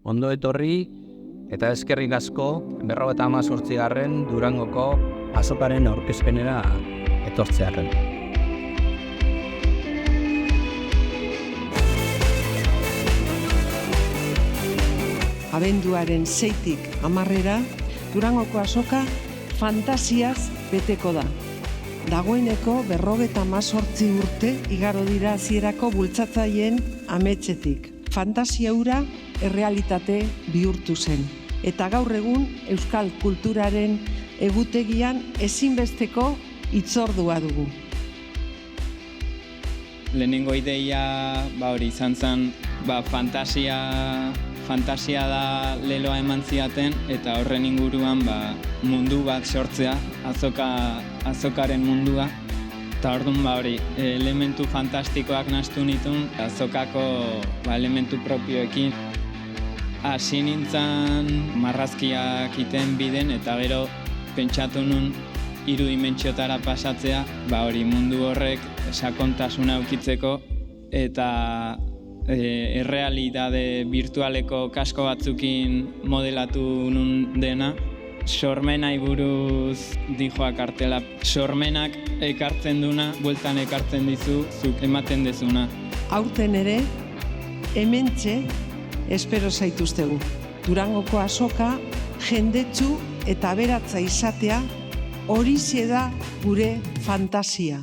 Ondo etorri eta eskerrik asko 58. Durangoko azokaren aurkezpenera etortzearren. Abenduaren 6tik 10 Durangoko azoka fantasiaz beteko da. Dagoeneko 58 urte igaro dira hasierako bultzatzaileen ametsetik. Fantasia hura errealitate bihurtu zen. Eta gaur egun euskal kulturaren egutegian ezinbesteko hitzordua dugu. Lehenengo ideia hori izan zen fantasia da leloa eman ziaten eta horren inguruan mundu bat sortzea, azokaren mundua. Eta orduan hori elementu fantastikoak nahastu nituen azokako elementu propioekin. Hasi nintzen marrazkiak iten biden eta gero pentsatu nun 3 dimentsiotara pasatzea, hori mundu horrek sakontasuna aukitzeko eta errealitate virtualeko kasko batzukin modelatu nun dena. Sormenai buruz dijoa kartela. Sormenak ekartzen duna, bueltan ekartzen dizu, zuk ematen dezuna. Aurten ere, hementxe espero zaituztegu. Durangoko azoka jendetsu eta aberatsa izatea horixe da gure fantasia.